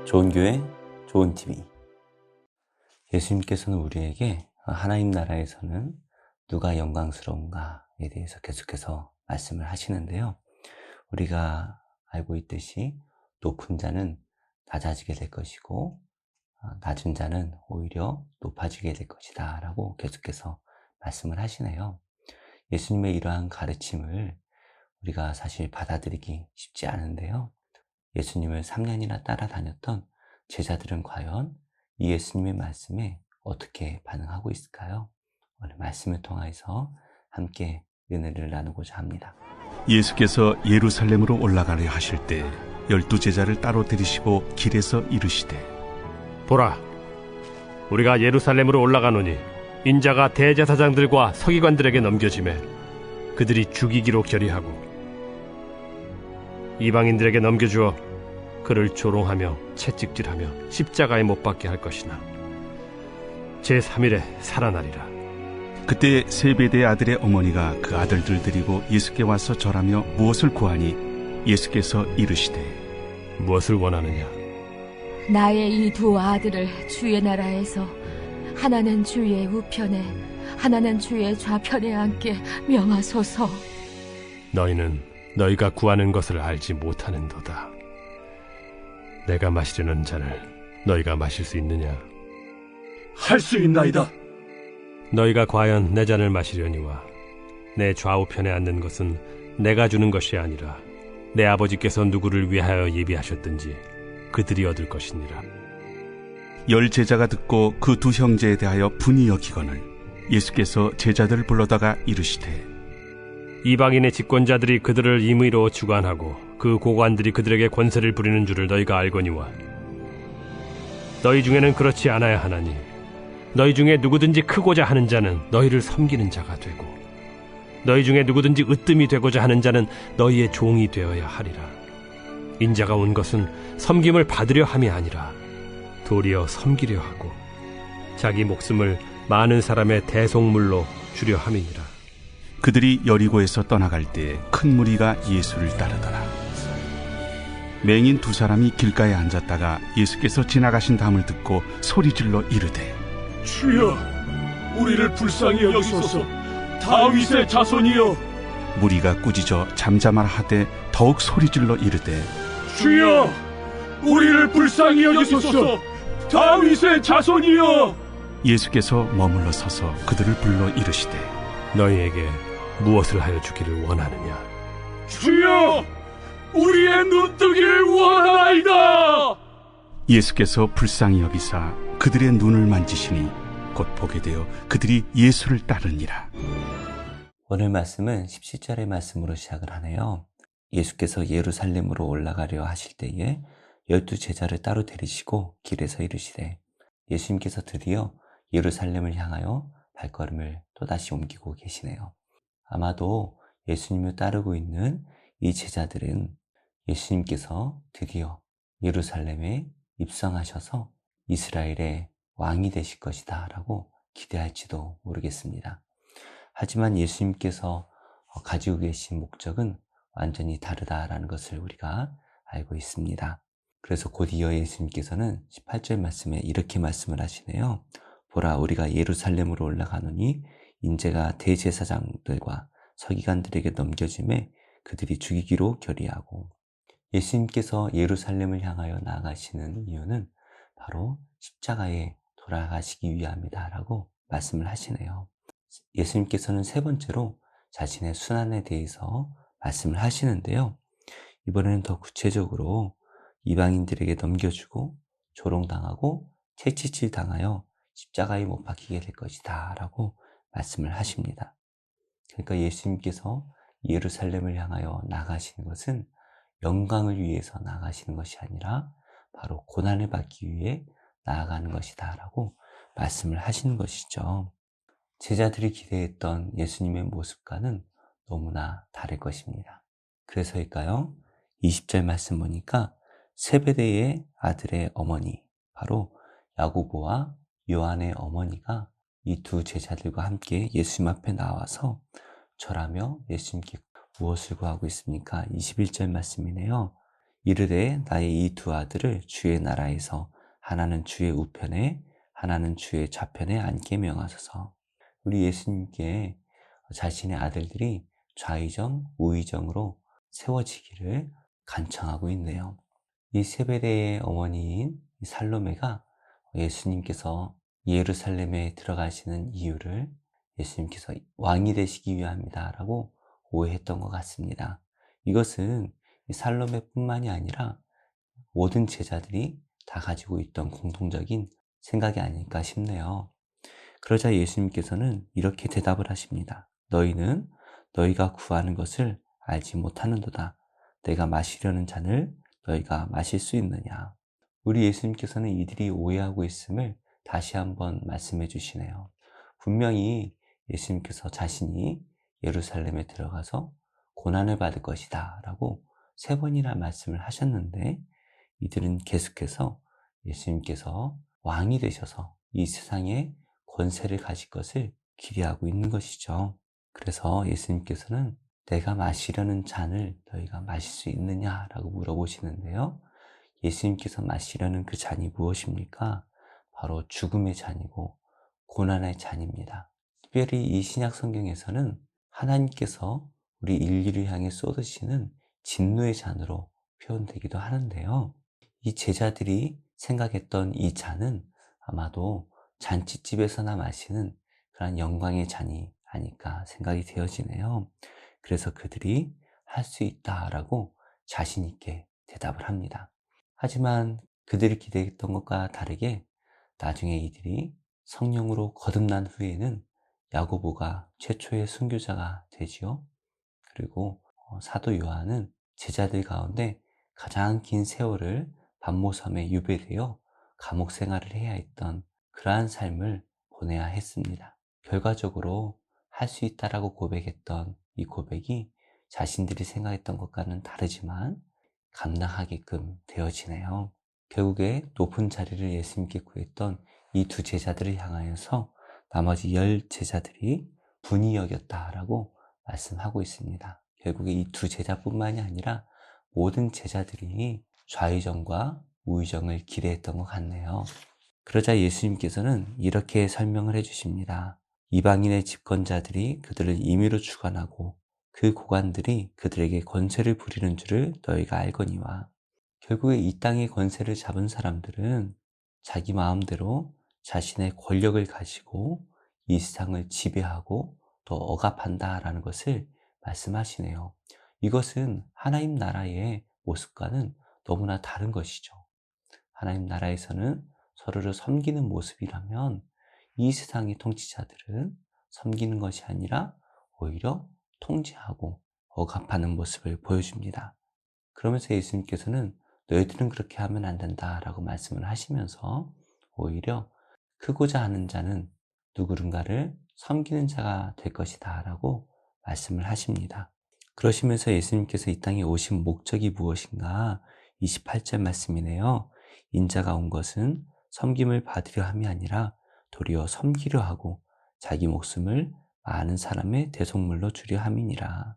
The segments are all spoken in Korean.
좋은 교회, 좋은 TV. 예수님께서는 우리에게 하나님 나라에서는 누가 영광스러운가에 대해서 계속해서 말씀을 하시는데요. 우리가 알고 있듯이 높은 자는 낮아지게 될 것이고 낮은 자는 오히려 높아지게 될 것이다 라고 계속해서 말씀을 하시네요. 예수님의 이러한 가르침을 우리가 사실 받아들이기 쉽지 않은데요. 예수님을 3년이나 따라다녔던 제자들은 과연 이 예수님의 말씀에 어떻게 반응하고 있을까요? 오늘 말씀을 통해서 함께 은혜를 나누고자 합니다. 예수께서 예루살렘으로 올라가려 하실 때 12제자를 따로 데리시고 길에서 이르시되 보라, 우리가 예루살렘으로 올라가노니 인자가 대제사장들과 서기관들에게 넘겨지매 그들이 죽이기로 결의하고 이방인들에게 넘겨주어 그를 조롱하며 채찍질하며 십자가에 못 박게 할 것이나 제3일에 살아나리라. 그때 세베대의 아들의 어머니가 그 아들들 데리고 예수께 와서 절하며 무엇을 구하니 예수께서 이르시되 무엇을 원하느냐? 나의 이 두 아들을 주의 나라에서 하나는 주의 우편에 하나는 주의 좌편에 앉게 명하소서. 너희는 너희가 구하는 것을 알지 못하는도다. 내가 마시려는 잔을 너희가 마실 수 있느냐? 할 수 있나이다. 너희가 과연 내 잔을 마시려니와 내 좌우편에 앉는 것은 내가 주는 것이 아니라 내 아버지께서 누구를 위하여 예비하셨든지 그들이 얻을 것이니라. 10제자가 듣고 그 두 형제에 대하여 분이 여기거늘 예수께서 제자들을 불러다가 이르시되 이방인의 집권자들이 그들을 임의로 주관하고 그 고관들이 그들에게 권세를 부리는 줄을 너희가 알거니와 너희 중에는 그렇지 않아야 하나니 너희 중에 누구든지 크고자 하는 자는 너희를 섬기는 자가 되고 너희 중에 누구든지 으뜸이 되고자 하는 자는 너희의 종이 되어야 하리라. 인자가 온 것은 섬김을 받으려 함이 아니라 도리어 섬기려 하고 자기 목숨을 많은 사람의 대속물로 주려 함이니라. 그들이 여리고에서 떠나갈 때 큰 무리가 예수를 따르더라. 맹인 두 사람이 길가에 앉았다가 예수께서 지나가신 담을 듣고 소리질러 이르되 주여, 우리를 불쌍히 여기소서. 다윗의 자손이여. 무리가 꾸짖어 잠잠하라 하되 더욱 소리질러 이르되 주여, 우리를 불쌍히 여기소서. 다윗의 자손이여. 예수께서 머물러 서서 그들을 불러 이르시되 너희에게 무엇을 하여 주기를 원하느냐? 주여, 우리의 눈뜨기를 원하나이다. 예수께서 불쌍히 여기사 그들의 눈을 만지시니 곧 보게 되어 그들이 예수를 따르니라. 오늘 말씀은 17절의 말씀으로 시작을 하네요. 예수께서 예루살렘으로 올라가려 하실 때에 12제자를 따로 데리시고 길에서 이르시되 예수님께서 드디어 예루살렘을 향하여 발걸음을 또다시 옮기고 계시네요. 아마도 예수님을 따르고 있는 이 제자들은 예수님께서 드디어 예루살렘에 입성하셔서 이스라엘의 왕이 되실 것이다 라고 기대할지도 모르겠습니다. 하지만 예수님께서 가지고 계신 목적은 완전히 다르다라는 것을 우리가 알고 있습니다. 그래서 곧 이어 예수님께서는 18절 말씀에 이렇게 말씀을 하시네요. 보라, 우리가 예루살렘으로 올라가노니 인자가 대제사장들과 서기관들에게 넘겨짐에 그들이 죽이기로 결의하고, 예수님께서 예루살렘을 향하여 나아가시는 이유는 바로 십자가에 돌아가시기 위함이다 라고 말씀을 하시네요. 예수님께서는 세 번째로 자신의 순환에 대해서 말씀을 하시는데요. 이번에는 더 구체적으로 이방인들에게 넘겨주고 조롱당하고 채찍질 당하여 십자가에 못 박히게 될 것이다 라고 말씀을 하십니다. 그러니까 예수님께서 예루살렘을 향하여 나가시는 것은 영광을 위해서 나가시는 것이 아니라 바로 고난을 받기 위해 나아가는 것이다 라고 말씀을 하시는 것이죠. 제자들이 기대했던 예수님의 모습과는 너무나 다를 것입니다. 그래서일까요? 20절 말씀 보니까 세베대의 아들의 어머니, 바로 야고보와 요한의 어머니가 이 두 제자들과 함께 예수님 앞에 나와서 절하며 예수님께 무엇을 구하고 있습니까? 21절 말씀이네요. 이르되 나의 이 두 아들을 주의 나라에서 하나는 주의 우편에 하나는 주의 좌편에 앉게 명하소서. 우리 예수님께 자신의 아들들이 좌의정, 우의정으로 세워지기를 간청하고 있네요. 이 세베대의 어머니인 살로메가 예수님께서 예루살렘에 들어가시는 이유를 예수님께서 왕이 되시기 위함이다 라고 오해했던 것 같습니다. 이것은 살로메뿐만이 아니라 모든 제자들이 다 가지고 있던 공통적인 생각이 아닐까 싶네요. 그러자 예수님께서는 이렇게 대답을 하십니다. 너희는 너희가 구하는 것을 알지 못하는도다. 내가 마시려는 잔을 너희가 마실 수 있느냐. 우리 예수님께서는 이들이 오해하고 있음을 다시 한번 말씀해 주시네요. 분명히 예수님께서 자신이 예루살렘에 들어가서 고난을 받을 것이다 라고 3번이나 말씀을 하셨는데, 이들은 계속해서 예수님께서 왕이 되셔서 이 세상에 권세를 가질 것을 기대하고 있는 것이죠. 그래서 예수님께서는 내가 마시려는 잔을 너희가 마실 수 있느냐라고 물어보시는데요. 예수님께서 마시려는 그 잔이 무엇입니까? 바로 죽음의 잔이고 고난의 잔입니다. 특별히 이 신약 성경에서는 하나님께서 우리 인류를 향해 쏟으시는 진노의 잔으로 표현되기도 하는데요. 이 제자들이 생각했던 이 잔은 아마도 잔치집에서나 마시는 그런 영광의 잔이 아닐까 생각이 되어지네요. 그래서 그들이 할 수 있다라고 자신 있게 대답을 합니다. 하지만 그들이 기대했던 것과 다르게 나중에 이들이 성령으로 거듭난 후에는 야고보가 최초의 순교자가 되지요. 그리고 사도 요한은 제자들 가운데 가장 긴 세월을 반모섬에 유배되어 감옥 생활을 해야 했던 그러한 삶을 보내야 했습니다. 결과적으로 할 수 있다라고 고백했던 이 고백이 자신들이 생각했던 것과는 다르지만 감당하게끔 되어지네요. 결국에 높은 자리를 예수님께 구했던 이 두 제자들을 향하여서 나머지 10 제자들이 분이 여겼다라고 말씀하고 있습니다. 결국에 이 두 제자뿐만이 아니라 모든 제자들이 좌의정과 우의정을 기대했던 것 같네요. 그러자 예수님께서는 이렇게 설명을 해주십니다. 이방인의 집권자들이 그들을 임의로 주관하고 그 고관들이 그들에게 권세를 부리는 줄을 너희가 알거니와. 결국에 이 땅의 권세를 잡은 사람들은 자기 마음대로 자신의 권력을 가지고 이 세상을 지배하고 또 억압한다라는 것을 말씀하시네요. 이것은 하나님 나라의 모습과는 너무나 다른 것이죠. 하나님 나라에서는 서로를 섬기는 모습이라면 이 세상의 통치자들은 섬기는 것이 아니라 오히려 통제하고 억압하는 모습을 보여줍니다. 그러면서 예수님께서는 너희들은 그렇게 하면 안 된다라고 말씀을 하시면서 오히려 크고자 하는 자는 누구른가를 섬기는 자가 될 것이다 라고 말씀을 하십니다. 그러시면서 예수님께서 이 땅에 오신 목적이 무엇인가 28절 말씀이네요. 인자가 온 것은 섬김을 받으려 함이 아니라 도리어 섬기려 하고 자기 목숨을 많은 사람의 대속물로 주려 함이니라.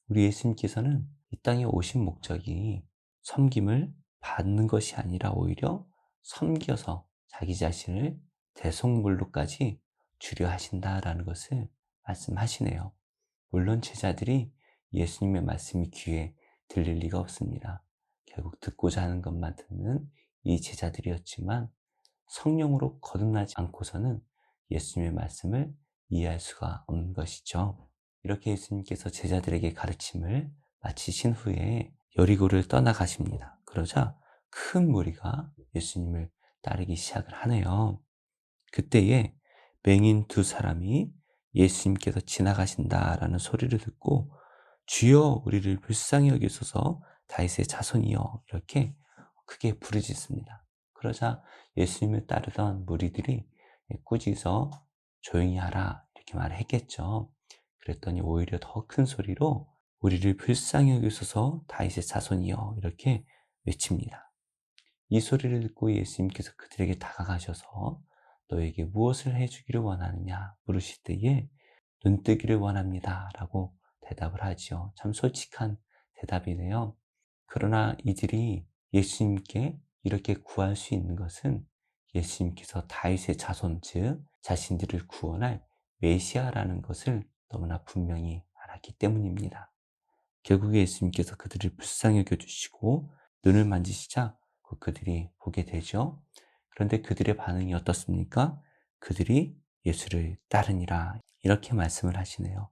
우리 예수님께서는 이 땅에 오신 목적이 섬김을 받는 것이 아니라 오히려 섬겨서 자기 자신을 대속물로까지 주려 하신다라는 것을 말씀하시네요. 물론 제자들이 예수님의 말씀이 귀에 들릴 리가 없습니다. 결국 듣고자 하는 것만 듣는 이 제자들이었지만 성령으로 거듭나지 않고서는 예수님의 말씀을 이해할 수가 없는 것이죠. 이렇게 예수님께서 제자들에게 가르침을 마치신 후에 여리고를 떠나가십니다. 그러자 큰 무리가 예수님을 따르기 시작을 하네요. 그때에 맹인 2사람이 예수님께서 지나가신다라는 소리를 듣고 주여 우리를 불쌍히 여기소서 다윗의 자손이여 이렇게 크게 부르짖습니다. 그러자 예수님을 따르던 무리들이 꾸짖어 조용히 하라 이렇게 말을 했겠죠. 그랬더니 오히려 더 큰 소리로 우리를 불쌍히 여기소서 다윗의 자손이여 이렇게 외칩니다. 이 소리를 듣고 예수님께서 그들에게 다가가셔서 너에게 무엇을 해주기를 원하느냐 물으실 때에 눈뜨기를 원합니다 라고 대답을 하지요. 참 솔직한 대답이네요. 그러나 이들이 예수님께 이렇게 구할 수 있는 것은 예수님께서 다윗의 자손, 즉 자신들을 구원할 메시아라는 것을 너무나 분명히 알았기 때문입니다. 결국에 예수님께서 그들을 불쌍히 여겨주시고 눈을 만지시자 그들이 보게 되죠. 그런데 그들의 반응이 어떻습니까? 그들이 예수를 따르니라, 이렇게 말씀을 하시네요.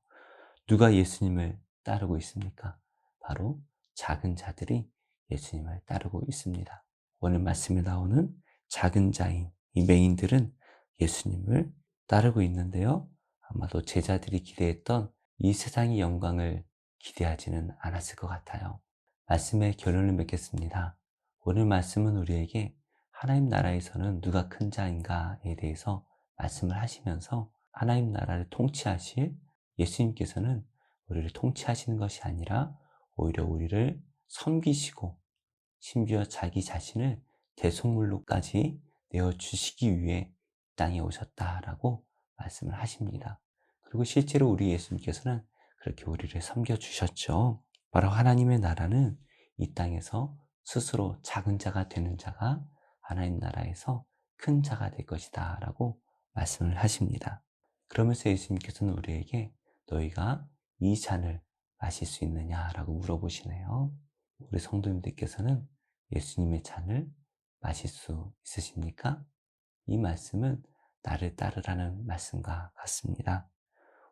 누가 예수님을 따르고 있습니까? 바로 작은 자들이 예수님을 따르고 있습니다. 오늘 말씀에 나오는 작은 자인 이 맹인들은 예수님을 따르고 있는데요. 아마도 제자들이 기대했던 이 세상의 영광을 기대하지는 않았을 것 같아요. 말씀의 결론을 맺겠습니다. 오늘 말씀은 우리에게 하나님 나라에서는 누가 큰 자인가에 대해서 말씀을 하시면서 하나님 나라를 통치하실 예수님께서는 우리를 통치하시는 것이 아니라 오히려 우리를 섬기시고 심지어 자기 자신을 대속물로까지 내어주시기 위해 땅에 오셨다라고 말씀을 하십니다. 그리고 실제로 우리 예수님께서는 그렇게 우리를 섬겨주셨죠. 바로 하나님의 나라는 이 땅에서 스스로 작은 자가 되는 자가 하나님 나라에서 큰 자가 될 것이다 라고 말씀을 하십니다. 그러면서 예수님께서는 우리에게 너희가 이 잔을 마실 수 있느냐라고 물어보시네요. 우리 성도님들께서는 예수님의 잔을 마실 수 있으십니까? 이 말씀은 나를 따르라는 말씀과 같습니다.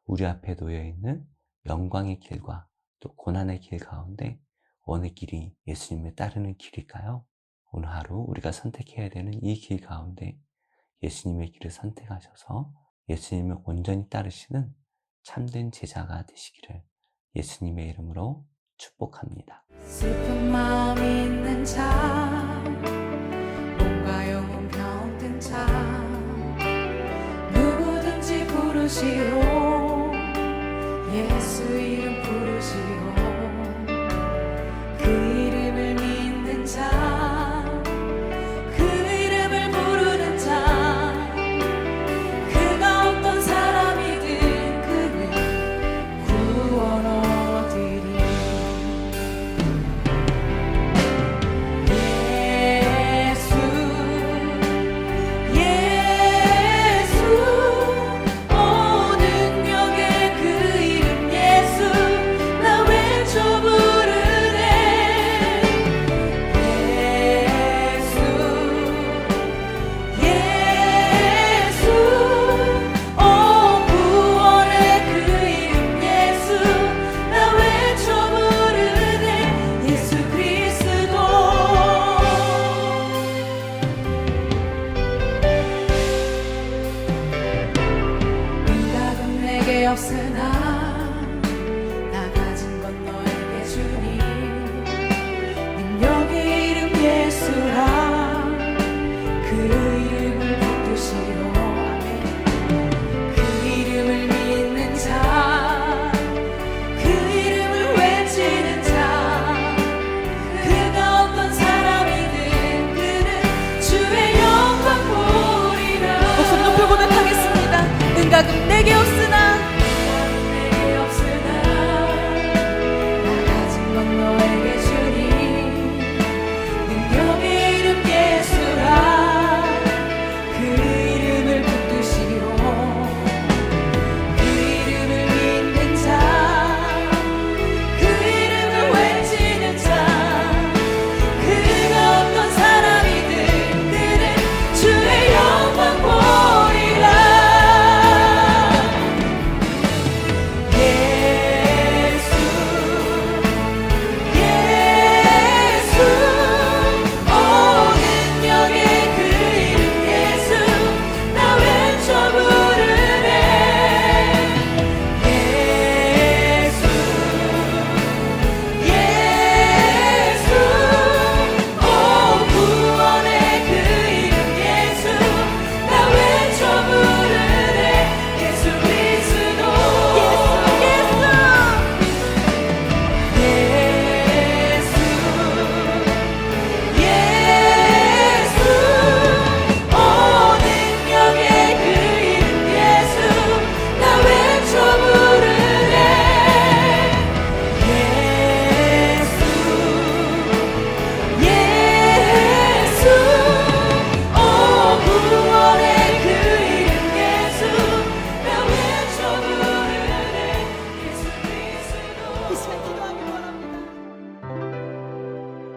우리 앞에 놓여 있는 영광의 길과 또 고난의 길 가운데 어느 길이 예수님을 따르는 길일까요? 오늘 하루 우리가 선택해야 되는 이 길 가운데 예수님의 길을 선택하셔서 예수님을 온전히 따르시는 참된 제자가 되시기를 예수님의 이름으로 축복합니다. 슬픈 마음 있는 자, 몸과 영혼 병든 자, 누구든지 부르시오. 예수 이름 부르시오. 그 이름을 믿는 자, 그 이름을 부르는 자, 그가 어떤 사람이든 그는 구원 얻으리. 예수 오 능력의 그 이름 예수, 나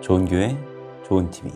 좋은 교회, 좋은 TV.